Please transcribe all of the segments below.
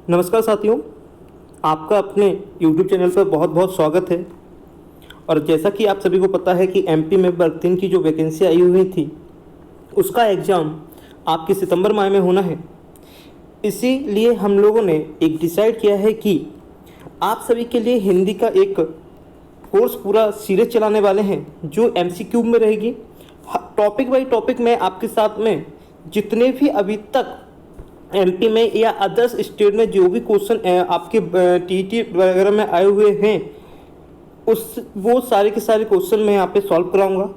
नमस्कार साथियों, आपका अपने YouTube चैनल पर बहुत बहुत स्वागत है। और जैसा कि आप सभी को पता है कि एमपी में वर्ग 3 की जो वैकेंसी आई हुई थी उसका एग्ज़ाम आपके सितंबर माह में होना है। इसीलिए हम लोगों ने एक डिसाइड किया है कि आप सभी के लिए हिंदी का एक कोर्स पूरा सीरीज चलाने वाले हैं जो एमसीक्यू में रहेगी। टॉपिक बाई टॉपिक में आपके साथ में जितने भी अभी तक एमपी में या अदर्स स्टेट में जो भी क्वेश्चन आपके टीटी वगैरह में आए हुए हैं वो सारे के सारे क्वेश्चन मैं यहाँ पे सॉल्व कराऊंगा।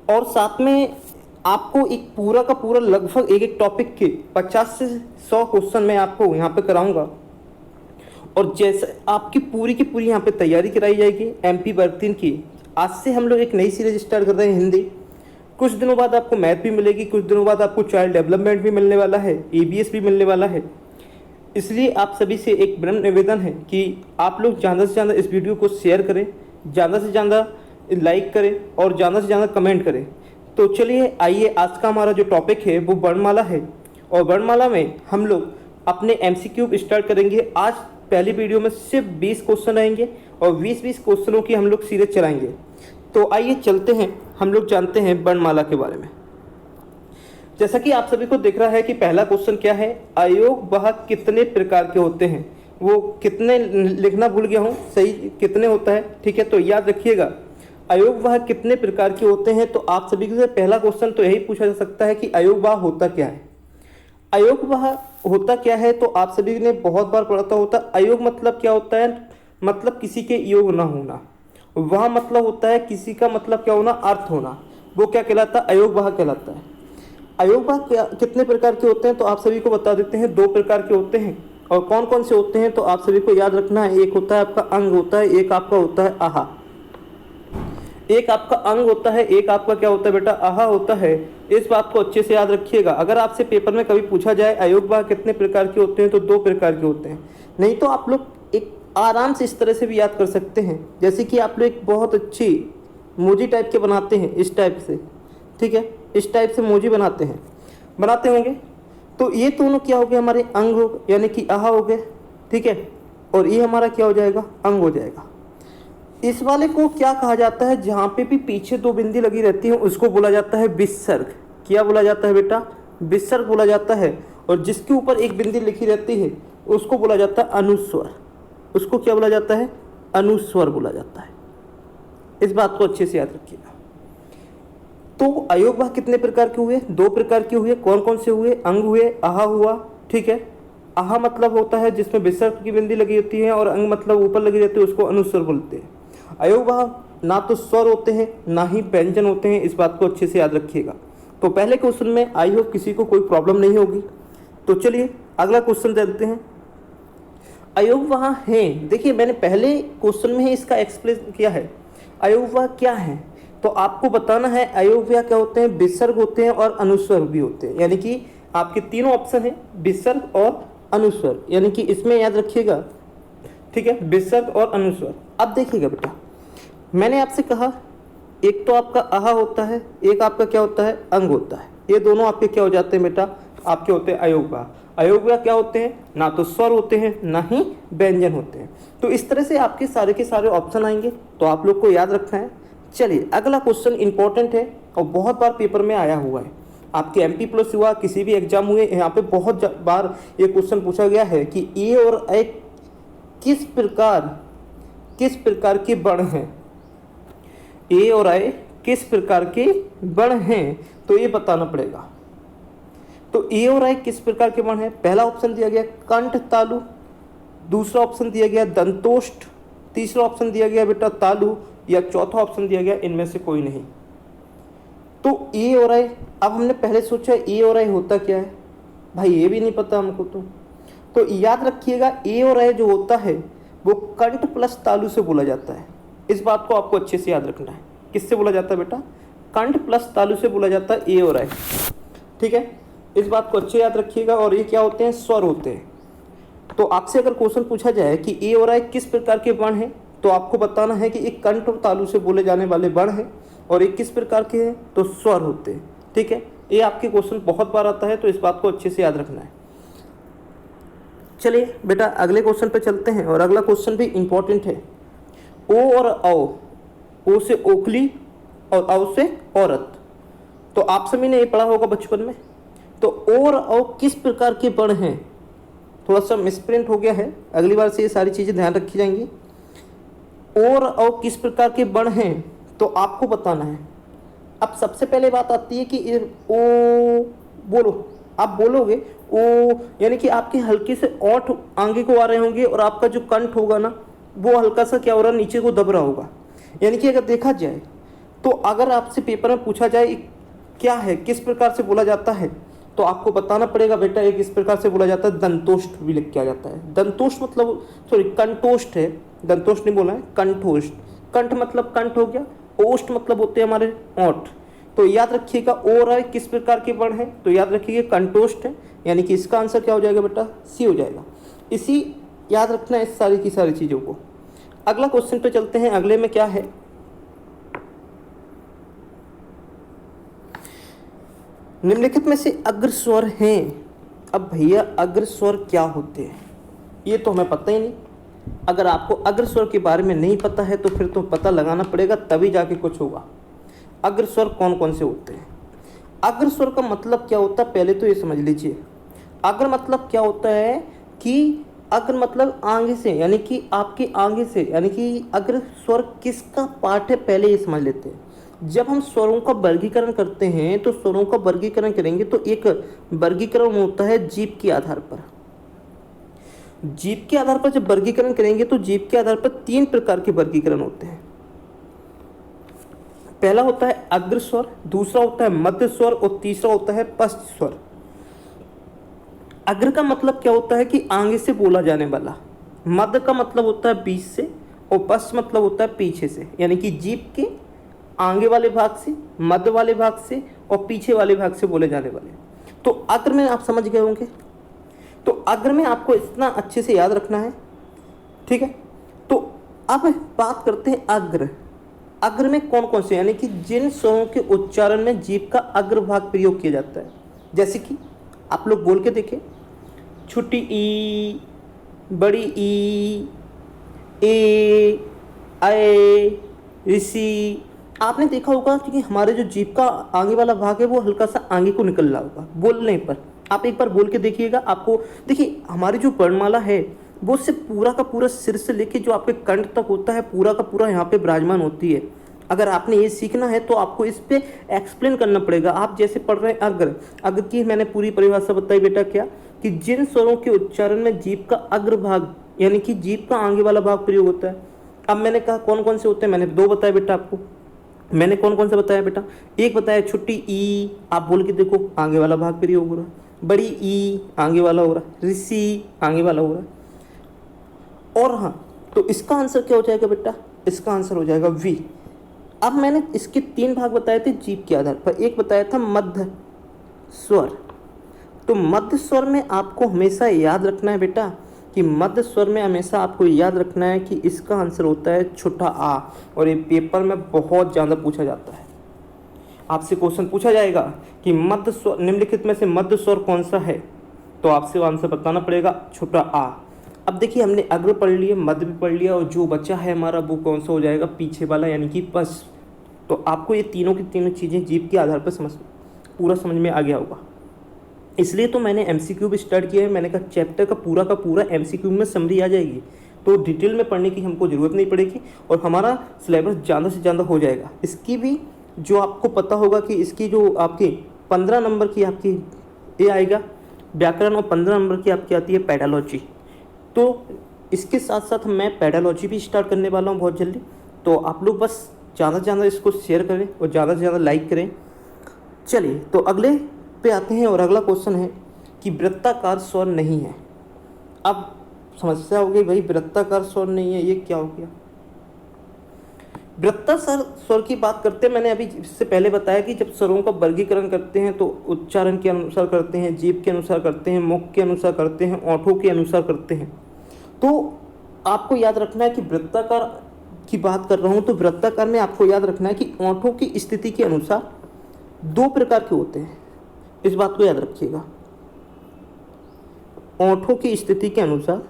और साथ में आपको एक पूरा का पूरा लगभग एक एक टॉपिक के 50 से 100 क्वेश्चन मैं आपको यहाँ पे कराऊंगा। और जैसे आपकी पूरी की पूरी यहाँ पे तैयारी कराई जाएगी एमपी वर्ग 3 की। आज से हम लोग एक नई सीरीज स्टार्ट कर रहे हैं हिंदी। कुछ दिनों बाद आपको मैथ भी मिलेगी, कुछ दिनों बाद आपको चाइल्ड डेवलपमेंट भी मिलने वाला है, ईवीएस भी मिलने वाला है। इसलिए आप सभी से एक विनम्र निवेदन है कि आप लोग ज़्यादा से ज़्यादा इस वीडियो को शेयर करें, ज़्यादा से ज़्यादा लाइक करें और ज़्यादा से ज़्यादा कमेंट करें। तो चलिए आइए, आज का हमारा जो टॉपिक है वो वर्णमाला है। और वर्णमाला में हम लोग अपने एमसीक्यू स्टार्ट करेंगे। आज पहली वीडियो में सिर्फ 20 क्वेश्चन आएंगे और 20-20 क्वेश्चनों की हम लोग सीरीज चलाएंगे। तो आइए चलते हैं, हम लोग जानते हैं वर्णमाला के बारे में। जैसा कि आप सभी को दिख रहा है कि पहला क्वेश्चन क्या है, अयोग वाहक कितने प्रकार के होते हैं। वो कितने लिखना भूल गया हूँ, सही कितने होता है, ठीक है। तो याद रखिएगा अयोग वाहक कितने प्रकार के होते हैं। तो आप सभी से पहला क्वेश्चन तो यही पूछा जा सकता है कि अयोग वाहक होता क्या है। अयोग वाहक होता क्या है तो आप सभी ने बहुत बार पढ़ा होता। अयोग मतलब क्या होता है, मतलब किसी के योग ना होना। वह मतलब होता है किसी का मतलब क्या होना, अर्थ होना। वो क्या कहलाता है, अयोग वाहक कहलाता है। अयोग वाहक कितने प्रकार के होते हैं तो आप सभी को बता देते हैं, 2 प्रकार के होते हैं। और कौन कौन से होते हैं तो आप सभी को याद रखना है। एक होता है आपका अंग होता है, एक आपका होता है आहा। एक आपका अंग होता है, एक आपका क्या होता है बेटा, आहा होता है। इस बात को अच्छे से याद रखिएगा। अगर आपसे पेपर में कभी पूछा जाए अयोग वाहक कितने प्रकार के होते हैं तो 2 प्रकार के होते हैं। नहीं तो आप लोग एक आराम से इस तरह से भी याद कर सकते हैं, जैसे कि आप लोग एक बहुत अच्छी मोजी टाइप के बनाते हैं, इस टाइप से, ठीक है। इस टाइप से मोजी बनाते होंगे। तो ये दोनों क्या हो गए, हमारे अंग हो, यानी कि आहा हो गए, ठीक है। और ये हमारा क्या हो जाएगा, अंग हो जाएगा। इस वाले को क्या कहा जाता है, जहाँ पे भी पीछे 2 बिंदी लगी रहती है उसको बोला जाता है विसर्ग। क्या बोला जाता है बेटा, विसर्ग बोला जाता है। और जिसके ऊपर एक बिंदी लिखी रहती है उसको बोला जाता है अनुस्वर। उसको क्या बोला जाता है, अनुस्वर बोला जाता है। इस बात को अच्छे से याद रखिएगा। तो अयोग वाहक कितने प्रकार के हुए, 2 प्रकार के हुए। कौन कौन से हुए, अंग हुए, आहा हुआ, ठीक है। आहा मतलब होता है जिसमें विसर्ग की बिंदी लगी होती है, और अंग मतलब ऊपर लगी रहती है, उसको अनुस्वर बोलते हैं। अयोग वाहक ना तो स्वर होते हैं ना ही व्यंजन होते हैं, इस बात को अच्छे से याद रखिएगा। तो पहले क्वेश्चन में आई होप किसी को कोई प्रॉब्लम नहीं होगी। तो चलिए अगला क्वेश्चन देखते हैं। अयोग वाहक हैं, देखिए मैंने पहले क्वेश्चन में ही इसका एक्सप्लेन किया है। अयोग वाहक क्या है तो आपको बताना है। अयोग वाहक क्या होते हैं, विसर्ग होते हैं और अनुस्वर भी होते हैं। यानी कि आपके तीनों ऑप्शन है, विसर्ग और अनुस्वर, यानी कि इसमें याद रखिएगा, ठीक है, विसर्ग और अनुस्वर। अब देखिएगा बेटा, मैंने आपसे कहा एक तो आपका आहा होता है, एक आपका क्या होता है, अंग होता है। ये दोनों आपके क्या हो जाते हैं बेटा, आपके होते हैं अयोग वाहक। अयोग वाहक क्या होते हैं, ना तो स्वर होते हैं ना ही व्यंजन होते हैं। तो इस तरह से आपके सारे के सारे ऑप्शन आएंगे, तो आप लोग को याद रखना है। चलिए अगला क्वेश्चन इंपॉर्टेंट है और बहुत बार पेपर में आया हुआ है। आपके एमपी प्लस हुआ, किसी भी एग्जाम हुए, यहाँ पे बहुत बार ये क्वेश्चन पूछा गया है कि ए और ए किस प्रकार के वर्ण हैं। ए और ए किस प्रकार के वर्ण हैं तो ये बताना पड़ेगा। तो ए और ए किस प्रकार के वर्ण हैं, पहला ऑप्शन दिया गया कंठ तालु, दूसरा ऑप्शन दिया गया दंतोष्ठ, तीसरा ऑप्शन दिया गया बेटा तालु, या चौथा ऑप्शन दिया गया इनमें से कोई नहीं। तो ए और ए, अब हमने पहले सोचा ए और ए होता क्या है, भाई ये भी नहीं पता हमको। तो याद रखिएगा ए और ए जो होता है वो कंठ प्लस तालु से बोला जाता है। इस बात को आपको अच्छे से याद रखना है। किससे बोला जाता है बेटा, कंठ प्लस तालु से बोला जाता है ए और ए, ठीक है। इस बात को अच्छे याद रखिएगा। और ये क्या होते हैं, स्वर होते हैं। तो आपसे अगर क्वेश्चन पूछा जाए कि ए और ए किस प्रकार के वर्ण हैं तो आपको बताना है कि एक कंठ और तालु से बोले जाने वाले वर्ण हैं, और एक किस प्रकार के हैं तो स्वर होते हैं, ठीक है। ये आपके क्वेश्चन बहुत बार आता है, तो इस बात को अच्छे से याद रखना है। चलिए बेटा अगले क्वेश्चन पे चलते हैं और अगला क्वेश्चन भी इंपॉर्टेंट है। ओ और ओ से ओखली और औ से औरत। तो आप सभी ने ये पढ़ा होगा बचपन में। तो ओ और औ किस प्रकार के वर्ण हैं? थोड़ा सा मिसप्रिंट हो गया है, अगली बार से ये सारी चीज़ें ध्यान रखी जाएंगी। ओ और औ किस प्रकार के वर्ण हैं तो आपको बताना है। अब सबसे पहले बात आती है कि ओ बोलो, आप बोलोगे ओ यानी कि आपके हल्के से ओठ आगे को आ रहे होंगे और आपका जो कंठ होगा ना वो हल्का सा क्या हो रहा है, नीचे को दब रहा होगा। यानी कि अगर देखा जाए तो अगर आपसे पेपर में पूछा जाए क्या है, किस प्रकार से बोला जाता है, तो आपको बताना पड़ेगा बेटा ये किस प्रकार से बोला जाता है। दंतोष्ठ भी लिख के आ जाता है। दंतोष्ठ मतलब सॉरी कंठोष्ठ है, दंतोष्ठ नहीं बोला है, कंठोष्ठ। कंठ मतलब कंठ हो गया, ओष्ठ मतलब होते हैं हमारे ओठ। तो याद रखिएगा ओ और आई किस प्रकार के वर्ण है, तो याद रखिएगा कंठोष्ठ है, यानी कि इसका आंसर क्या हो जाएगा बेटा, सी हो जाएगा। इसी याद रखना है इस सारी की सारी चीज़ों को। अगला क्वेश्चन पे चलते हैं। अगले में क्या है, निम्नलिखित में से अग्र स्वर हैं। अब भैया अग्र स्वर क्या होते हैं ये तो हमें पता ही नहीं। अगर आपको अग्र स्वर के बारे में नहीं पता है तो फिर तो पता लगाना पड़ेगा, तभी जाके कुछ होगा। अग्र स्वर कौन कौन से होते हैं? अग्र स्वर का मतलब क्या होता है पहले तो ये समझ लीजिए। अग्र मतलब क्या होता है कि अग्र मतलब आगे से, यानी कि आपके आगे से, यानी कि अग्र स्वर किसका पार्ट है पहले ये समझ लेते हैं। जब हम स्वरों का वर्गीकरण करते हैं तो स्वरों का वर्गीकरण करेंगे तो एक वर्गीकरण होता है जीभ के आधार पर। जीभ के आधार पर जब वर्गीकरण करेंगे तो जीभ के आधार पर 3 प्रकार के वर्गीकरण होते हैं। पहला होता है अग्र स्वर, दूसरा होता है मध्य स्वर और तीसरा होता है पश्च स्वर। अग्र का मतलब क्या होता है कि आगे से बोला जाने वाला, मध्य का मतलब होता है बीच से और पश्च मतलब होता है पीछे से, यानी कि जीभ के आगे वाले भाग से, मध्य वाले भाग से और पीछे वाले भाग से बोले जाने वाले। तो अग्र में आप समझ गए होंगे। तो अग्र में आपको इतना अच्छे से याद रखना है, ठीक है। तो अब बात करते हैं अग्र। अग्र में कौन कौन से, यानी कि जिन स्वरों के उच्चारण में जीभ का अग्र भाग प्रयोग किया जाता है। जैसे कि आप लोग बोल के देखें, छोटी ई, बड़ी ई, ए, ए, ऋषि। आपने देखा होगा कि हमारे जो जीभ का आगे वाला भाग है वो हल्का सा आगे को निकल रहा होगा बोलने पर। आप एक बार बोल के देखिएगा, आपको देखिए हमारी जो वर्णमाला है वो सिर्फ पूरा का पूरा सिर से लेके जो आपके कंठ तक होता है पूरा का पूरा यहाँ पे विराजमान होती है। अगर आपने ये सीखना है तो आपको इस पे एक्सप्लेन करना पड़ेगा। आप जैसे पढ़ रहे हैं अग्र, अग्र की मैंने पूरी परिभाषा बताई बेटा, क्या कि जिन स्वरों के उच्चारण में जीभ का अग्र भाग यानी कि जीभ का आगे वाला भाग प्रयोग होता है। अब मैंने कहा कौन कौन से होते हैं, मैंने 2 बताए बेटा आपको। मैंने कौन कौन सा बताया बेटा, एक बताया छोटी ई, आप बोल के देखो आगे वाला भाग प्रयोग हो रहा है। बड़ी ई आगे वाला हो रहा है, ऋषि आगे वाला हो रहा है। और हाँ, तो इसका आंसर क्या हो जाएगा बेटा, इसका आंसर हो जाएगा वी। अब मैंने इसके 3 भाग बताए थे जीभ के आधार पर। एक बताया था मध्य स्वर। तो मध्य स्वर में आपको हमेशा याद रखना है बेटा कि मध्य स्वर में हमेशा आपको याद रखना है कि इसका आंसर होता है छोटा आ। और ये पेपर में बहुत ज़्यादा पूछा जाता है। आपसे क्वेश्चन पूछा जाएगा कि मध्य स्वर, निम्नलिखित में से मध्य स्वर कौन सा है, तो आपसे आंसर बताना पड़ेगा छोटा आ। अब देखिए हमने अग्र पढ़ लिया, मध्य भी पढ़ लिया और जो बचा है हमारा वो कौन सा हो जाएगा, पीछे वाला यानी कि पश्च। तो आपको ये तीनों की तीनों चीज़ें जीभ के आधार पर पूरा समझ में आ गया होगा। इसलिए तो मैंने एमसीक्यू भी स्टार्ट किया है। मैंने कहा चैप्टर का पूरा एमसीक्यू में समरी आ जाएगी, तो डिटेल में पढ़ने की हमको ज़रूरत नहीं पड़ेगी और हमारा सिलेबस ज़्यादा से ज़्यादा हो जाएगा। इसकी भी जो आपको पता होगा कि इसकी जो आपकी 15 नंबर की आपकी ये आएगा व्याकरण और 15 नंबर की आपकी आती है पेडालॉजी। तो इसके साथ साथ मैं पेडालॉजी भी स्टार्ट करने वाला हूँ बहुत जल्दी। तो आप लोग बस ज़्यादा से ज़्यादा इसको शेयर करें और ज़्यादा से ज़्यादा लाइक करें। चलिए तो अगले पे आते हैं और अगला क्वेश्चन है कि वृत्ताकार स्वर नहीं है। अब समस्या हो गई भाई, वृत्ताकार स्वर नहीं है, ये क्या हो गया। वृत्ताकार स्वर की बात करते हैं, मैंने अभी इससे पहले बताया कि जब स्वरों का वर्गीकरण करते हैं तो उच्चारण के अनुसार करते हैं, जीभ के अनुसार करते हैं, मुख के अनुसार करते हैं, ओठों के अनुसार करते हैं। तो आपको याद रखना है कि वृत्ताकार की बात कर रहा हूँ तो वृत्ताकार में आपको याद रखना है कि ओठों की स्थिति के अनुसार 2 प्रकार के होते हैं। इस बात को याद रखिएगा। ओंठों की स्थिति के अनुसार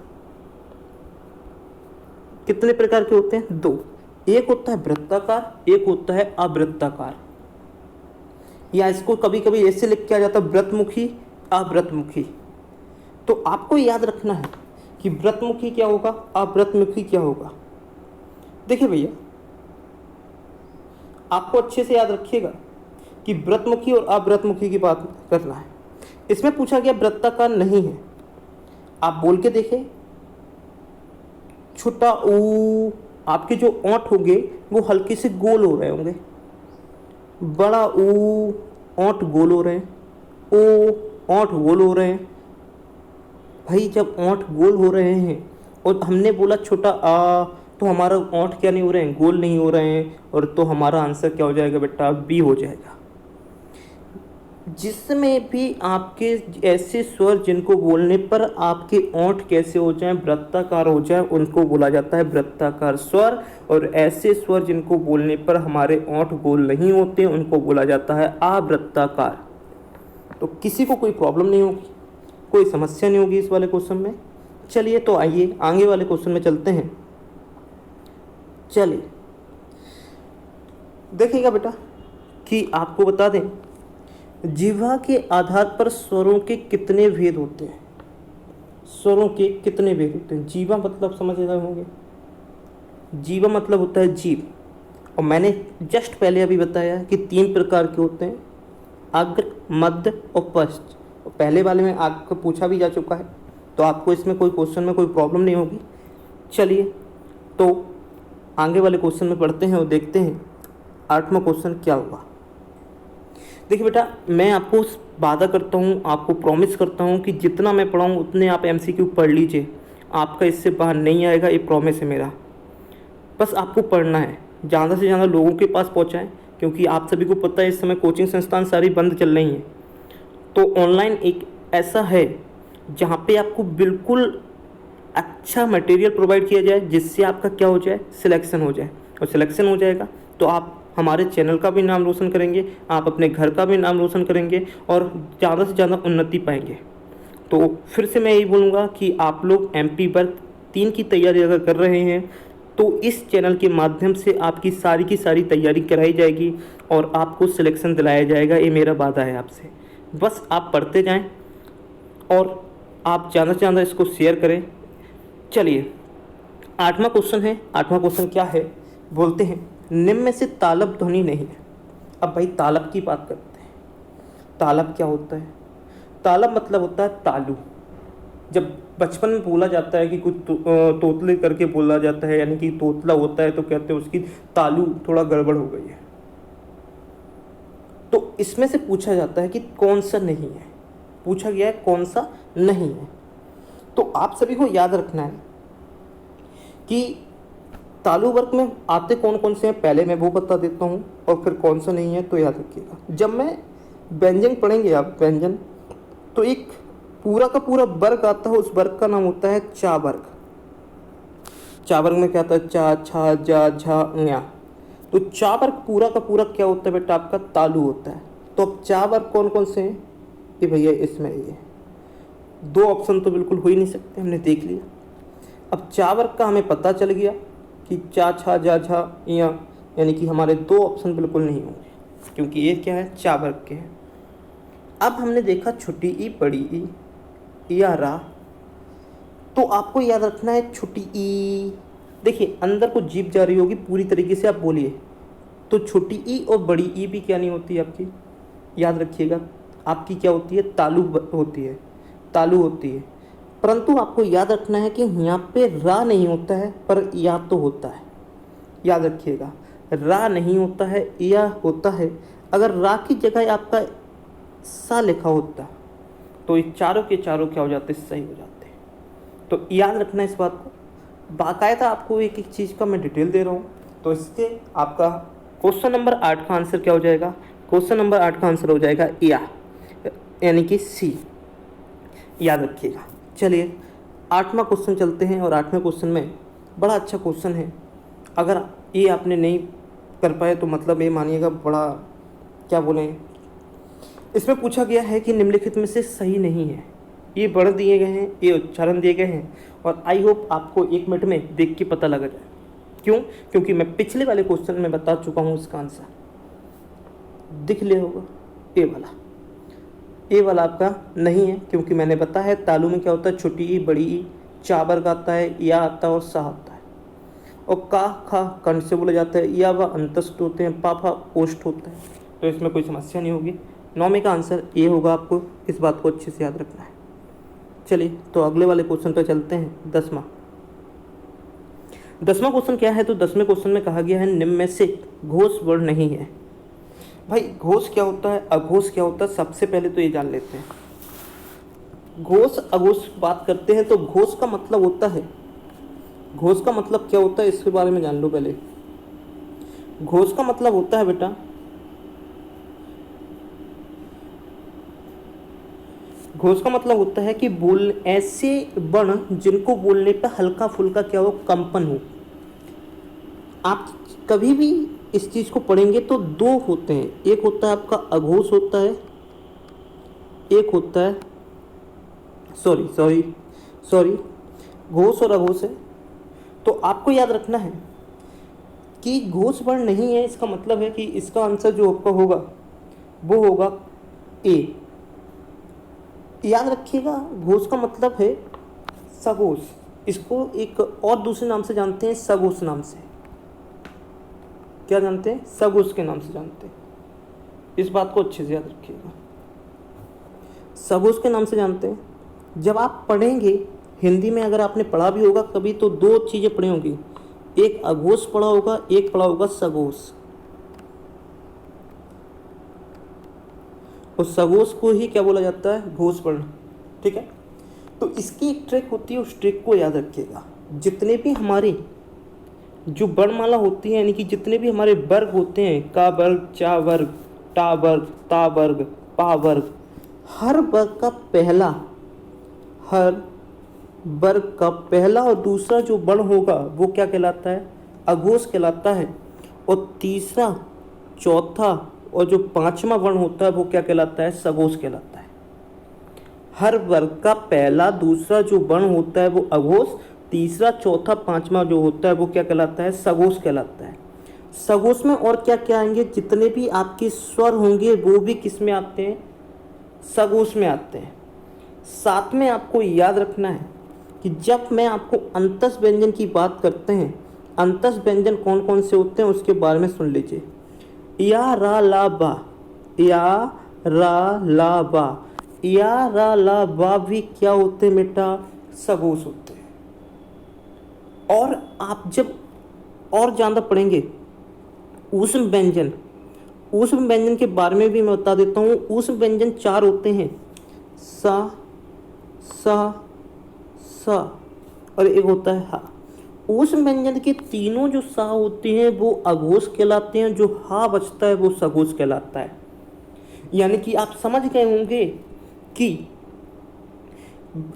कितने प्रकार के होते हैं? दो। एक होता है वृत्ताकार, एक होता है अवृत्ताकार, या इसको कभी कभी ऐसे लिख के आ जाता है व्रतमुखी, अव्रतमुखी। तो आपको याद रखना है कि व्रतमुखी क्या होगा, अव्रतमुखी क्या होगा। देखिए भैया, आपको अच्छे से याद रखिएगा कि व्रतमुखी और अव्रतमुखी की बात करना है। इसमें पूछा गया वृत्ताकार नहीं है, आप बोल के देखें। छोटा ऊ, आपके जो ओंठ होंगे वो हल्के से गोल हो रहे होंगे। बड़ा ऊ, ओंठ गोल हो रहे हैं। ओ, ओंठ गोल हो रहे हैं। भाई जब ओंठ गोल हो रहे हैं और हमने बोला छोटा आ, तो हमारा ओंठ क्या नहीं हो रहे हैं, गोल नहीं हो रहे हैं, और तो हमारा आंसर क्या हो जाएगा बेटा, बी हो जाएगा। जिसमें भी आपके ऐसे स्वर जिनको बोलने पर आपके ओंठ कैसे हो जाएं, वृत्ताकार हो जाए, उनको बोला जाता है वृत्ताकार स्वर। और ऐसे स्वर जिनको बोलने पर हमारे ओंठ गोल नहीं होते, उनको बोला जाता है अवृत्ताकार। तो किसी को कोई प्रॉब्लम नहीं होगी, कोई समस्या नहीं होगी इस वाले क्वेश्चन में। चलिए तो आइए आगे वाले क्वेश्चन में चलते हैं। चलिए देखिएगा बेटा कि आपको बता दें, जिह्वा के आधार पर स्वरों के कितने भेद होते हैं। स्वरों के कितने भेद होते हैं? जीवा मतलब समझ रहे होंगे, जीवा मतलब होता है जीभ। और मैंने जस्ट पहले अभी बताया कि 3 प्रकार के होते हैं, अग्र, मध्य और पश्च। और पहले वाले में आपको पूछा भी जा चुका है, तो आपको इसमें कोई क्वेश्चन में कोई प्रॉब्लम नहीं होगी। चलिए तो आगे वाले क्वेश्चन में पढ़ते हैं और देखते हैं 8वां क्वेश्चन क्या होगा। देखिए बेटा, मैं आपको वादा करता हूँ, आपको प्रॉमिस करता हूँ कि जितना मैं पढ़ाऊँ उतने आप MCQ पढ़ लीजिए, आपका इससे बाहर नहीं आएगा, ये प्रॉमिस है मेरा। बस आपको पढ़ना है, ज़्यादा से ज़्यादा लोगों के पास पहुँचाएं, क्योंकि आप सभी को पता है इस समय कोचिंग संस्थान सारी बंद चल रही हैं। तो ऑनलाइन एक ऐसा है जहाँ पे आपको बिल्कुल अच्छा मटेरियल प्रोवाइड किया जाए, जिससे आपका क्या हो जाए, सिलेक्शन हो जाए। और सिलेक्शन हो जाएगा तो आप हमारे चैनल का भी नाम रोशन करेंगे, आप अपने घर का भी नाम रोशन करेंगे और ज़्यादा से ज़्यादा उन्नति पाएंगे। तो फिर से मैं यही बोलूँगा कि आप लोग MP वर्ग 3 की तैयारी अगर कर रहे हैं तो इस चैनल के माध्यम से आपकी सारी की सारी तैयारी कराई जाएगी और आपको सिलेक्शन दिलाया जाएगा, ये मेरा वादा है आपसे। बस आप पढ़ते जाएं और आप ज़्यादा से ज़्यादा इसको शेयर करें। चलिए 8वां क्वेश्चन है। 8वां क्वेश्चन क्या है, बोलते हैं निम्न में से तालब ध्वनि नहीं है। अब भाई तालब की बात करते हैं। तालब क्या होता है? तालब मतलब होता है तालू। जब बचपन में बोला जाता है कि कुछ तोतले करके बोला जाता है, यानी कि तोतला होता है, तो कहते हैं उसकी तालू थोड़ा गड़बड़ हो गई है। तो इसमें से पूछा जाता है कि कौन सा नहीं है, पूछा गया है कौन सा नहीं है। तो आप सभी को याद रखना है कि तालु वर्ग में आते कौन कौन से हैं, पहले मैं वो बता देता हूँ और फिर कौन सा नहीं है, तो याद रखिएगा। जब मैं व्यंजन पढ़ेंगे आप व्यंजन, तो एक पूरा का पूरा वर्ग आता है, उस वर्ग का नाम होता है चा वर्ग। चा वर्ग में क्या आता है, चा, छा, जा, झा, ञा। तो चा वर्ग पूरा का पूरा क्या होता है बेटा, आपका तालु होता है। तो अब चा वर्ग कौन कौन से हैं, ये भैया इसमें ये 2 ऑप्शन तो बिल्कुल हो ही नहीं सकते, हमने देख लिया। अब चा वर्ग का हमें पता चल गया कि चा, छा, जा, झा, या, यानी कि हमारे 2 ऑप्शन बिल्कुल नहीं होंगे, क्योंकि ये क्या है, चा वर्ग के हैं। अब हमने देखा छोटी ई, बड़ी ई या रा। तो आपको याद रखना है छोटी ई, देखिए अंदर को जीभ जा रही होगी, पूरी तरीके से आप बोलिए। तो छोटी ई और बड़ी ई भी क्या नहीं होती आपकी, याद रखिएगा, आपकी क्या होती है, तालु होती है, तालु होती है। परंतु आपको याद रखना है कि यहाँ पे रा नहीं होता है, पर या तो होता है। याद रखिएगा, रा नहीं होता है, या होता है। अगर रा की जगह आपका सा लिखा होता तो ये चारों के चारों क्या हो जाते, सही हो जाते। तो याद रखना इस बात को, बाकायदा आपको एक एक चीज़ का मैं डिटेल दे रहा हूँ। तो इसके आपका क्वेश्चन नंबर 8 का आंसर क्या हो जाएगा, क्वेश्चन नंबर 8 का आंसर हो जाएगा या, यानी कि सी। याद रखिएगा। चलिए 8वां क्वेश्चन चलते हैं, और 8वें क्वेश्चन में बड़ा अच्छा क्वेश्चन है। अगर ये आपने नहीं कर पाए तो मतलब ये मानिएगा बड़ा, क्या बोलें, इसमें पूछा गया है कि निम्नलिखित में से सही नहीं है। ये वर्ण दिए गए हैं, ये उच्चारण दिए गए हैं, और आई होप आपको 1 मिनट में देख के पता लग जाए। क्यों? क्योंकि मैं पिछले वाले क्वेश्चन में बता चुका हूँ इसका आंसर। दिख लिया होगा ए वाला आपका नहीं है, क्योंकि मैंने बताया है तालु में क्या होता है, छोटी ई, बड़ी ई, चा वर्ग आता है, या आता है और सा आता है, और का खा कंठ से बोला जाता है, या व अंतस्थ होते हैं, पा फा ओष्ठ होता है, तो इसमें कोई समस्या नहीं होगी। 9वें का आंसर ए होगा, आपको इस बात को अच्छे से याद रखना है। चलिए तो अगले वाले क्वेश्चन पर चलते हैं। 10वां क्वेश्चन क्या है, तो 10वें क्वेश्चन में कहा गया है निम्न में से घोष वर्ण नहीं है। भाई घोष क्या होता है, अघोष क्या होता है, सबसे पहले तो ये जान लेते हैं। घोष अघोष बात करते हैं तो घोष का मतलब होता है, घोष का मतलब क्या होता है इसके बारे में जान लो पहले। घोष का मतलब होता है बेटा, घोष का मतलब होता है कि बोल ऐसे वर्ण जिनको बोलने पर हल्का फुल्का क्या हो, कंपन हो। आप कभी भी इस चीज को पढ़ेंगे तो 2 होते हैं, एक होता है आपका अघोष होता है, एक होता है सॉरी घोष और अघोष है। तो आपको याद रखना है कि घोष वर्ण नहीं है, इसका मतलब है कि इसका आंसर जो आपका होगा वो होगा ए। याद रखिएगा, घोष का मतलब है सघोष, इसको एक और दूसरे नाम से जानते हैं, सघोष नाम से। क्या जानते हैं? सघोष के नाम से जानते हैं। इस बात को अच्छे से याद रखिएगा, सघोष के नाम से जानते हैं। जब आप पढ़ेंगे हिंदी में, अगर आपने पढ़ा भी होगा कभी, तो 2 चीज़ें पढ़ी होंगी, एक अघोष पढ़ा होगा, एक पढ़ा होगा सघोष। और सघोष को ही क्या बोला जाता है, घोष वर्ण। ठीक है, तो इसकी एक ट्रिक होती है, उस ट्रिक को याद रखिएगा। जितने भी हमारे जो वर्णमाला होती है, यानी कि जितने भी हमारे वर्ग होते हैं, का वर्ग, चा वर्ग, टा वर्ग, ता वर्ग, पा वर्ग, हर वर्ग का पहला और दूसरा जो वर्ण होगा वो क्या कहलाता है, अघोष कहलाता है। और तीसरा, चौथा और जो 5वां वर्ण होता है वो क्या कहलाता है, सघोष कहलाता है। हर वर्ग का पहला दूसरा जो वर्ण होता है वो अघोष, तीसरा चौथा 5वां जो होता है वो क्या कहलाता है, सघोष कहलाता है। सघोष में और क्या क्या आएंगे, जितने भी आपके स्वर होंगे वो भी किस में आते हैं, सघोष में आते हैं। साथ में आपको याद रखना है कि जब मैं आपको अंतस व्यंजन की बात करते हैं, अंतस व्यंजन कौन कौन से होते हैं उसके बारे में सुन लीजिए। या रा ला बा, या रा ला बा, या रा ला बा भी क्या होते हैं बेटा, सघोष होते हैं। और आप जब और ज़्यादा पढ़ेंगे ऊष्म व्यंजन, ऊष्म व्यंजन के बारे में भी मैं बता देता हूँ। ऊष्म व्यंजन 4 होते हैं, सा, सा और एक होता है हा। ऊष्म व्यंजन के तीनों जो सा होते हैं वो अघोष कहलाते हैं, जो हा बचता है वो सघोष कहलाता है। यानी कि आप समझ गए होंगे कि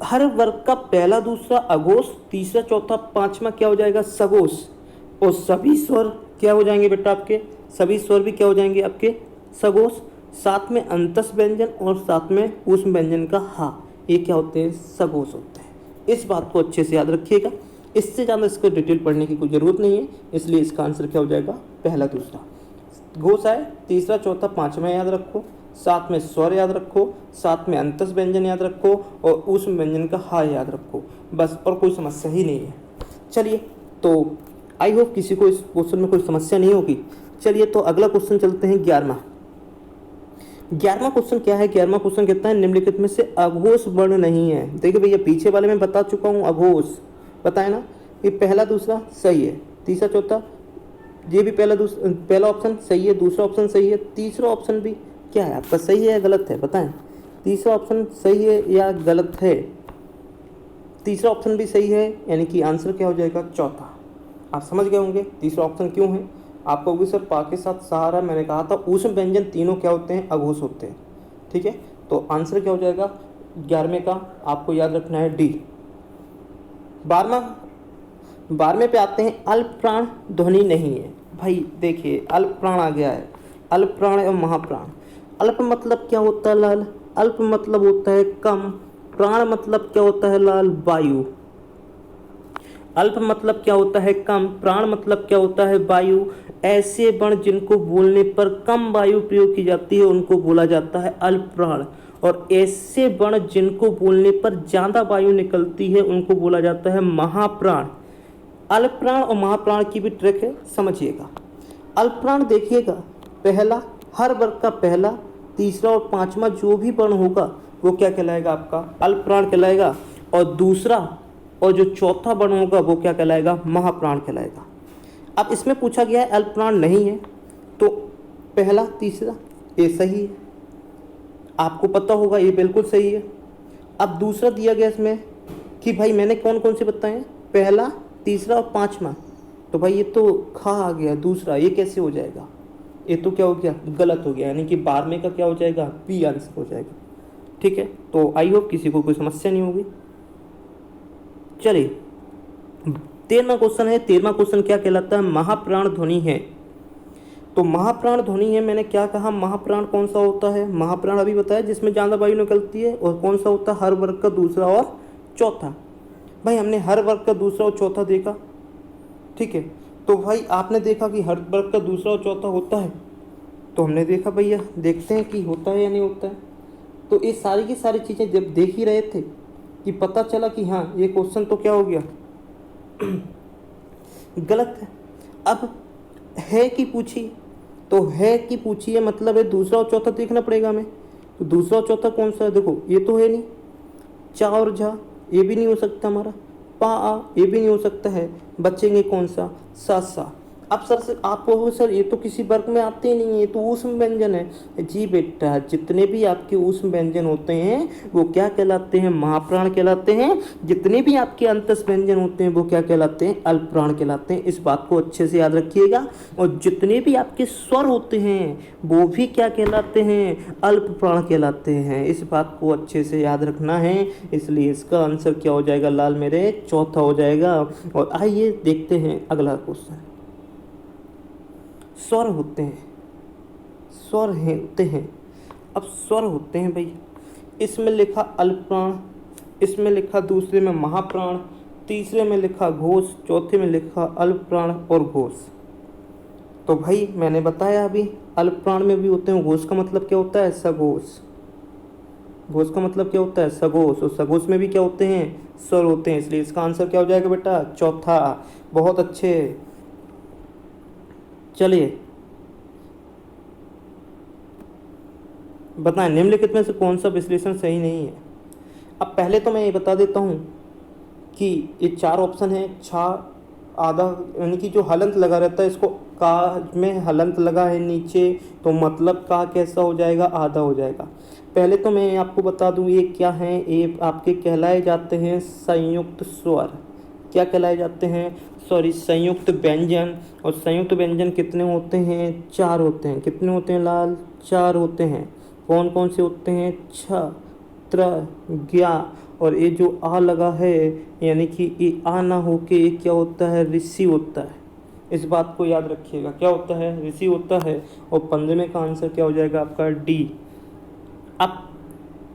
हर वर्ग का पहला दूसरा अघोष, तीसरा चौथा 5वां क्या हो जाएगा, सघोष। और सभी स्वर क्या हो जाएंगे बेटा आपके, सभी स्वर भी क्या हो जाएंगे आपके, सघोष। साथ में अंतस व्यंजन और साथ में ऊष्म व्यंजन का हा, ये क्या होते हैं, सघोष होते हैं। इस बात को अच्छे से याद रखिएगा। इससे ज़्यादा इसको डिटेल पढ़ने की कोई ज़रूरत नहीं है, इसलिए इसका आंसर क्या हो जाएगा, पहला दूसरा। घोष आए, तीसरा चौथा 5वां याद रखो, साथ में स्वर याद रखो, साथ में अंतस व्यंजन याद रखो और ऊष्म व्यंजन का हा याद रखो, बस। और कोई समस्या ही नहीं है। चलिए तो आई होप किसी को इस क्वेश्चन में कोई समस्या नहीं होगी। चलिए तो अगला क्वेश्चन चलते हैं 11वां क्वेश्चन क्या है। 11वां क्वेश्चन कहता है निम्नलिखित में से अघोष वर्ण नहीं है। देखिए भैया, पीछे वाले में बता चुका हूँ, अघोष बताए ना, ये पहला दूसरा सही है, तीसरा चौथा ये भी पहला ऑप्शन सही है, दूसरा ऑप्शन सही है, तीसरा ऑप्शन भी क्या है आपका, सही है या गलत है, बताएं। तीसरा ऑप्शन सही है या गलत है, तीसरा ऑप्शन भी सही है, यानी कि आंसर क्या हो जाएगा, चौथा। आप समझ गए होंगे तीसरा ऑप्शन क्यों है। आपको होगी सर पा के साथ सहारा, मैंने कहा था ऊष्म व्यंजन तीनों क्या होते हैं, अघोष होते हैं। ठीक है, तो आंसर क्या हो जाएगा 11वें का, आपको याद रखना है डी। 12वें पे आते हैं, अल्प प्राण ध्वनि नहीं है। भाई देखिए, अल्प प्राण आ गया है, अल्प प्राण और महाप्राण। अल्प मतलब क्या होता है लाल, अल्प मतलब होता है कम, प्राण मतलब क्या होता है लाल? वायु। अल्प मतलब क्या होता है? कम। प्राण मतलब क्या होता है? वायु। ऐसे वर्ण जिनको बोलने पर कम वायु प्रयोग की जाती है उनको बोला जाता है अल्प प्राण, और ऐसे वर्ण जिनको बोलने पर ज्यादा वायु निकलती है उनको बोला जाता है महाप्राण। अल्प प्राण और महाप्राण की भी ट्रिक है, समझिएगा। अल्प प्राण देखिएगा, पहला, हर वर्ग का पहला, तीसरा और पांचवा जो भी वर्ण होगा वो क्या कहलाएगा? आपका अल्प प्राण कहलाएगा। और दूसरा और जो चौथा वर्ण होगा वो क्या कहलाएगा? महाप्राण कहलाएगा। अब इसमें पूछा गया है अल्प प्राण नहीं है, तो पहला तीसरा ये सही है, आपको पता होगा ये बिल्कुल सही है। अब दूसरा दिया गया इसमें कि भाई मैंने कौन कौन से बताए हैं? पहला, तीसरा और पांचवा, तो भाई ये तो खा आ गया दूसरा, ये कैसे हो जाएगा? ये तो क्या हो गया? गलत हो गया, यानी कि 12वें का क्या हो जाएगा? बी आंसर हो जाएगा। ठीक है, तो आई होप किसी को कोई समस्या नहीं होगी। चलिए 13वां क्वेश्चन है। 13वां क्वेश्चन क्या कहलाता है? महाप्राण ध्वनि है। तो महाप्राण ध्वनि है, मैंने क्या कहा? महाप्राण कौन सा होता है? महाप्राण अभी बताया जिसमें ज्यादा वायु निकलती है, और कौन सा होता है? हर वर्ग का दूसरा और चौथा। भाई हमने हर वर्ग का दूसरा और चौथा देखा, ठीक है, तो भाई आपने देखा कि हर वर्ग का दूसरा और चौथा होता है, तो हमने देखा भैया देखते हैं कि होता है या नहीं होता है। तो ये सारी की सारी चीज़ें जब देख ही रहे थे कि पता चला कि हाँ ये क्वेश्चन तो क्या हो गया गलत है। अब है कि पूछी, तो है कि पूछी है मतलब है दूसरा और चौथा देखना पड़ेगा हमें। तो दूसरा और चौथा कौन सा है? देखो ये तो है नहीं, चा और झा ये भी नहीं हो सकता हमारा, पा आ ये भी नहीं हो सकता है, बचेंगे कौन सा? सा सा। अब सर से आप कहोगे सर ये तो किसी वर्ग में आते ही नहीं है, ये तो ऊष्म व्यंजन है। जी बेटा, जितने भी आपके ऊष्म व्यंजन होते हैं वो क्या कहलाते हैं? महाप्राण कहलाते हैं। जितने भी आपके अंतस व्यंजन होते हैं वो क्या कहलाते हैं? अल्प प्राण कहलाते हैं। इस बात को अच्छे से याद रखिएगा। और जितने भी आपके स्वर होते हैं वो भी क्या कहलाते हैं? अल्प प्राण कहलाते हैं। इस बात को अच्छे से याद रखना है, इसलिए इसका आंसर क्या हो जाएगा लाल मेरे? चौथा हो जाएगा। और आइए देखते हैं अगला क्वेश्चन। स्वर होते हैं, स्वर होते हैं। अब स्वर होते हैं भाई, इसमें लिखा अल्प प्राण, इसमें लिखा दूसरे में महाप्राण, तीसरे में लिखा घोष, चौथे में लिखा अल्प प्राण और घोष। तो भाई मैंने बताया अभी अल्प प्राण में भी होते हैं। घोष का मतलब क्या होता है? सघोष। घोष का मतलब क्या होता है? सघोष। और सघोष में भी क्या होते हैं? स्वर होते हैं। इसलिए इसका आंसर क्या हो जाएगा बेटा? चौथा। बहुत अच्छे। चलिए बताएं निम्नलिखित में से कौन सा विश्लेषण सही नहीं है। अब पहले तो मैं ये बता देता हूँ कि ये 4 ऑप्शन है। छा आधा, यानी कि जो हलंत लगा रहता है इसको का में हलंत लगा है नीचे, तो मतलब का कैसा हो जाएगा? आधा हो जाएगा। पहले तो मैं आपको बता दूं ये क्या है। ये आपके कहलाए जाते हैं संयुक्त स्वर। क्या कहलाए जाते हैं? सॉरी, संयुक्त व्यंजन। और संयुक्त व्यंजन कितने होते हैं? 4 होते हैं। कितने होते हैं लाल? 4 होते हैं। कौन कौन से होते हैं? छ, त्र, ज्ञा, और ये जो आ लगा है यानी कि ये आ ना होके ये क्या होता है? ऋषि होता है। इस बात को याद रखिएगा, क्या होता है? ऋषि होता है। और 15वें का आंसर क्या हो जाएगा आपका? डी। अब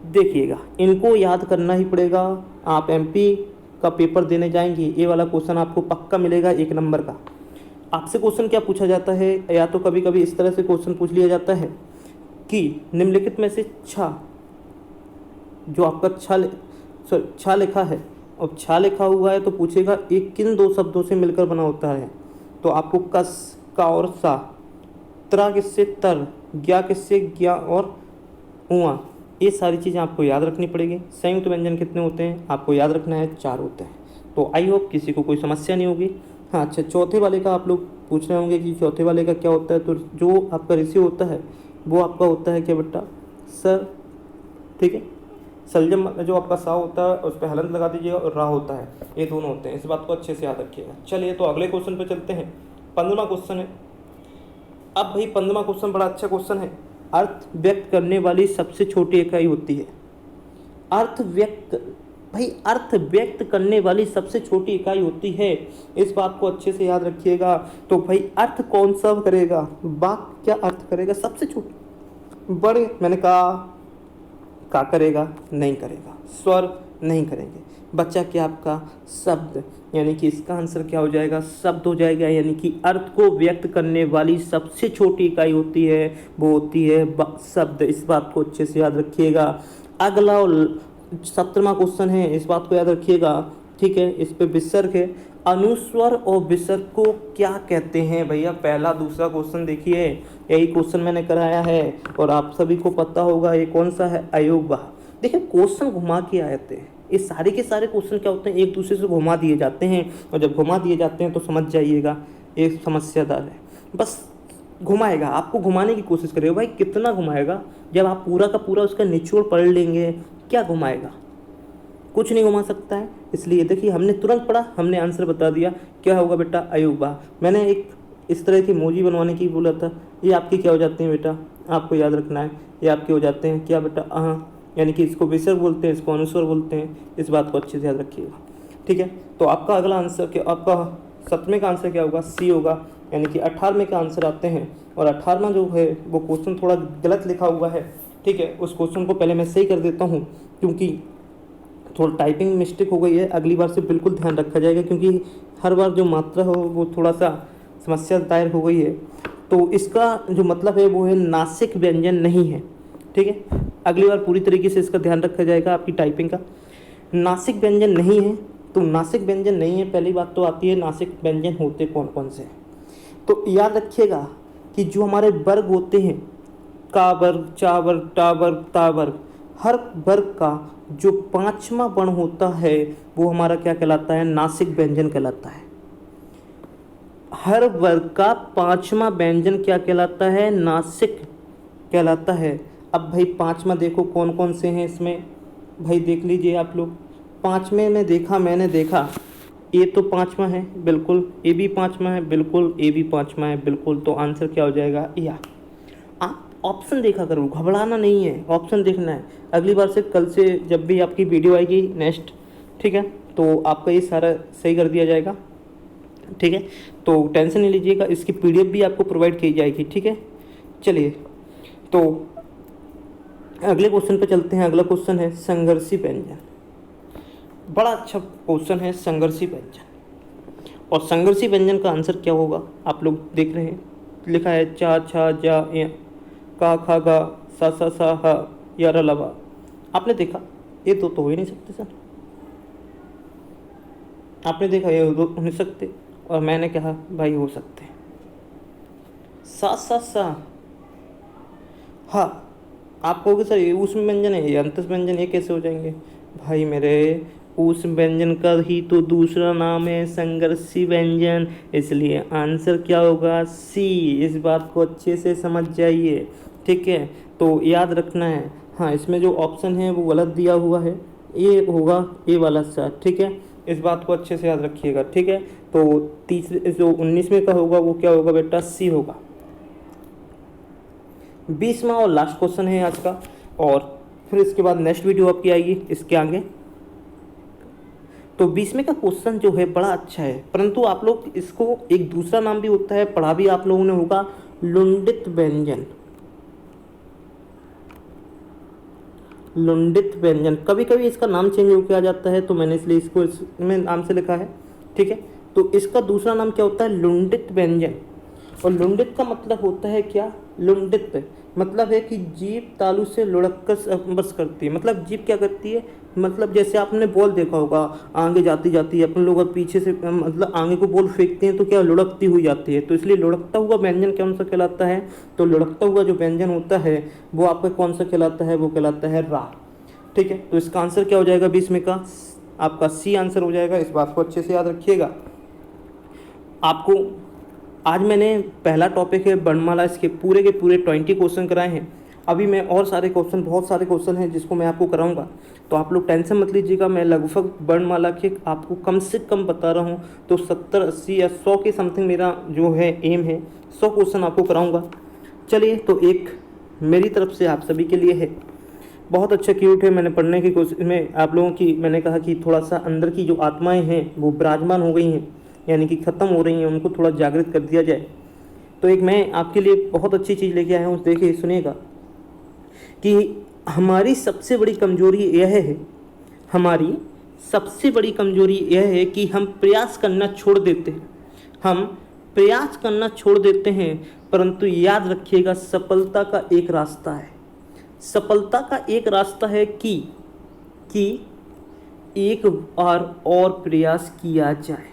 देखिएगा, इनको याद करना ही पड़ेगा। आप एमपी का पेपर देने जाएंगे, ये वाला क्वेश्चन आपको पक्का मिलेगा 1 नंबर का। आपसे क्वेश्चन क्या पूछा जाता है, या तो कभी कभी इस तरह से क्वेश्चन पूछ लिया जाता है कि निम्नलिखित में से छा, जो आपका छा लिखा है और छा लिखा हुआ है, तो पूछेगा ये किन 2 शब्दों से मिलकर बना होता है। तो आपको कस, का और सा, त्रा किससे? तर, ज्ञा किससे? ज्ञा और हुआ। ये सारी चीज़ें आपको याद रखनी पड़ेगी। संयुक्त व्यंजन कितने होते हैं? आपको याद रखना है 4 होते हैं। तो आई होप किसी को कोई समस्या नहीं होगी। हाँ अच्छा, चौथे वाले का आप लोग पूछ रहे होंगे कि चौथे वाले का क्या होता है। तो जो आपका ऋषि होता है वो आपका होता है क्या बेटा? सर। ठीक है, सलजम जो आपका सा होता है उस पर हलंत लगा दीजिएगा, और रा होता है, ये दोनों होते हैं। इस बात को अच्छे से याद रखिएगा। चलिए तो अगले क्वेश्चन पे चलते हैं। 15वां क्वेश्चन है। अब भाई 15वां क्वेश्चन बड़ा अच्छा क्वेश्चन है। अर्थ व्यक्त करने वाली सबसे छोटी इकाई होती है। अर्थ व्यक्त करने वाली सबसे छोटी इकाई होती है। इस बात को अच्छे से याद रखिएगा। तो भाई अर्थ कौन सा करेगा? वाक्य क्या अर्थ करेगा? सबसे छोटी, बड़े, मैंने कहा का करेगा, नहीं करेगा, स्वर नहीं करेंगे। बच्चा क्या आपका शब्द, यानी कि इसका आंसर क्या हो जाएगा, शब्द हो जाएगा। यानी कि अर्थ को व्यक्त करने वाली सबसे छोटी इकाई होती है, वो होती है शब्द। इस बात को अच्छे से याद रखिएगा। अगला और 17वां क्वेश्चन है, इस बात को याद रखिएगा, ठीक है। इस पे विसर्ग है। अनुस्वर और विसर्ग को क्या कहते हैं भैया? पहला दूसरा क्वेश्चन देखिए, यही क्वेश्चन मैंने कराया है और आप सभी को पता होगा ये कौन सा है, अयोगवाह। देखिए क्वेश्चन घुमा के आए थे, ये सारे के सारे क्वेश्चन क्या होते हैं, एक दूसरे से घुमा दिए जाते हैं, और जब घुमा दिए जाते हैं तो समझ जाइएगा एक समस्यादार है। बस घुमाएगा, आपको घुमाने की कोशिश करेगा। भाई कितना घुमाएगा? जब आप पूरा का पूरा उसका निचोड़ पढ़ लेंगे, क्या घुमाएगा? कुछ नहीं घुमा सकता है। इसलिए देखिए हमने तुरंत पढ़ा, हमने आंसर बता दिया। क्या होगा बेटा? अयोगवाह। मैंने एक इस तरह की मोजी बनवाने की बोला था, ये आपकी क्या हो जाती है बेटा, आपको याद रखना है। ये आपके हो जाते हैं क्या बेटा? यानी कि इसको विसर्ग बोलते हैं, इसको अनुस्वर बोलते हैं। इस बात को अच्छे से याद रखिएगा, ठीक है। तो आपका अगला आंसर क्या, आपका 7वें का आंसर क्या होगा? सी होगा। यानी कि 18वें का आंसर आते हैं, और 18वां जो है वो क्वेश्चन थोड़ा गलत लिखा हुआ है, ठीक है। उस क्वेश्चन को पहले मैं सही कर देता हूँ, क्योंकि थोड़ा टाइपिंग मिस्टेक हो गई है। अगली बार से बिल्कुल ध्यान रखा जाएगा, क्योंकि हर बार जो मात्रा हो वो थोड़ा सा समस्या दायर हो गई है। तो इसका जो मतलब है वो है नासिक व्यंजन नहीं है, ठीक है। अगली बार पूरी तरीके से इसका ध्यान रखा जाएगा आपकी टाइपिंग का। नासिक व्यंजन नहीं है, तो नासिक व्यंजन नहीं है, पहली बात तो आती है नासिक व्यंजन होते कौन कौन से। तो याद रखिएगा कि जो हमारे वर्ग होते हैं, का वर्ग, चा वर्ग, टा वर्ग, ता वर्ग, हर वर्ग का जो 5वां वर्ण होता है वो हमारा क्या कहलाता है? नासिक व्यंजन कहलाता है। हर वर्ग का 5वां व्यंजन क्या कहलाता है? नासिक कहलाता है। अब भाई 5वां देखो कौन कौन से हैं इसमें, भाई देख लीजिए आप लोग। 5वें में देखा, मैंने देखा ये तो 5वां है बिल्कुल, ये भी 5वां है बिल्कुल, ये भी 5वां है बिल्कुल। तो आंसर क्या हो जाएगा? या। आप ऑप्शन देखा करो, घबराना नहीं है, ऑप्शन देखना है। अगली बार से, कल से जब भी आपकी वीडियो आएगी नेक्स्ट, ठीक है, तो आपका ये सारा सही कर दिया जाएगा, ठीक है। तो टेंशन नहीं लीजिएगा, इसकी पीडीएफ भी आपको प्रोवाइड की जाएगी, ठीक है। चलिए तो अगले क्वेश्चन पे चलते हैं। अगला क्वेश्चन है संघर्षी व्यंजन। बड़ा अच्छा क्वेश्चन है संघर्षी व्यंजन। और संघर्षी व्यंजन का आंसर क्या होगा? आप लोग देख रहे हैं, लिखा है चा, छा, जा, का, खा, गा, सा, सा, सा, हा, या, र, लवा। आपने देखा ये तो हो ही नहीं सकते सर। आपने देखा ये हो नहीं सकते, और मैंने कहा भाई हो सकते हैं। सा, सा, सा, हा। आप कहोगे सर ये ऊष्म व्यंजन है, ये अंतस व्यंजन, ये कैसे हो जाएंगे? भाई मेरे, ऊष्म व्यंजन का ही तो दूसरा नाम है संघर्षी व्यंजन, इसलिए आंसर क्या होगा? सी। इस बात को अच्छे से समझ जाइए, ठीक है। तो याद रखना है। हाँ, इसमें जो ऑप्शन है वो गलत दिया हुआ है, ये होगा ए वाला सा, ठीक है। इस बात को अच्छे से याद रखिएगा, ठीक है। तो तीसरे जो 19वें का होगा वो क्या होगा बेटा? सी होगा। 20वां और लास्ट क्वेश्चन है आज का, और फिर इसके बाद नेक्स्ट वीडियो आपकी आएगी इसके आगे। तो 20वें का क्वेश्चन जो है बड़ा अच्छा है, परंतु आप लोग इसको एक दूसरा नाम भी होता है, पढ़ा भी आप लोगों ने होगा, लुंडित व्यंजन। लुंडित व्यंजन, कभी कभी इसका नाम चेंज होकर आ जाता है, तो मैंने इसलिए इसको इसमें नाम से लिखा है, ठीक है। तो इसका दूसरा नाम क्या होता है? लुंडित व्यंजन। और लुंडित का मतलब होता है क्या? लुंडित मतलब है कि जीभ तालू से लुढ़क कर संपर्क करती है। मतलब जीभ क्या करती है? मतलब जैसे आपने बॉल देखा होगा, आगे जाती जाती है, अपन लोग पीछे से मतलब आगे को बॉल फेंकते हैं तो क्या लुढ़कती हुई जाती है। तो इसलिए लुढ़कता हुआ व्यंजन कौन सा कहलाता है? तो लुढ़कता हुआ जो व्यंजन होता है वो आपका कौन सा कहलाता है? वो कहलाता है रा, ठीक है। तो इसका आंसर क्या हो जाएगा 20वें का? आपका सी आंसर हो जाएगा। इस बात को अच्छे से याद रखिएगा। आपको आज मैंने पहला टॉपिक है वर्णमाला, इसके पूरे के पूरे 20 क्वेश्चन कराए हैं। अभी मैं और सारे क्वेश्चन, बहुत सारे क्वेश्चन हैं जिसको मैं आपको कराऊंगा, तो आप लोग टेंशन मत लीजिएगा। मैं लगभग वर्णमाला के आपको कम से कम बता रहा हूँ, तो 70, 80 या 100 के समथिंग मेरा जो है एम है, 100 क्वेश्चन आपको कराऊंगा। चलिए, तो एक मेरी तरफ से आप सभी के लिए है, बहुत अच्छा क्यूट है। मैंने पढ़ने की कोशिश में आप लोगों की, मैंने कहा कि थोड़ा सा अंदर की जो आत्माएँ हैं वो विराजमान हो गई हैं, यानी कि ख़त्म हो रही हैं, उनको थोड़ा जागृत कर दिया जाए। तो एक मैं आपके लिए बहुत अच्छी चीज़ लेके आया हूँ, देखिए सुनिएगा कि हमारी सबसे बड़ी कमजोरी यह है, हमारी सबसे बड़ी कमजोरी यह है कि हम प्रयास करना छोड़ देते हैं। हम प्रयास करना छोड़ देते हैं, परंतु याद रखिएगा सफलता का एक रास्ता है। सफलता का एक रास्ता है कि एक बार और प्रयास किया जाए।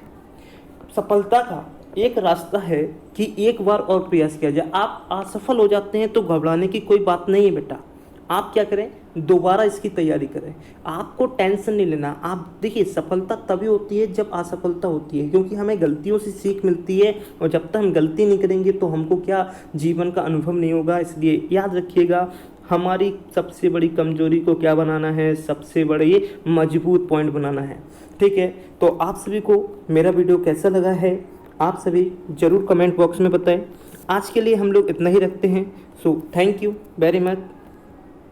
सफलता का एक रास्ता है कि एक बार और प्रयास किया जाए। आप असफल हो जाते हैं तो घबराने की कोई बात नहीं है बेटा। आप क्या करें, दोबारा इसकी तैयारी करें। आपको टेंशन नहीं लेना। आप देखिए, सफलता तभी होती है जब असफलता होती है, क्योंकि हमें गलतियों से सीख मिलती है, और जब तक हम गलती नहीं करेंगे तो हमको क्या जीवन का अनुभव नहीं होगा। इसलिए याद रखिएगा, हमारी सबसे बड़ी कमजोरी को क्या बनाना है, सबसे बड़ी मजबूत पॉइंट बनाना है। ठीक है, तो आप सभी को मेरा वीडियो कैसा लगा है आप सभी ज़रूर कमेंट बॉक्स में बताएं। आज के लिए हम लोग इतना ही रखते हैं। So thank you very much.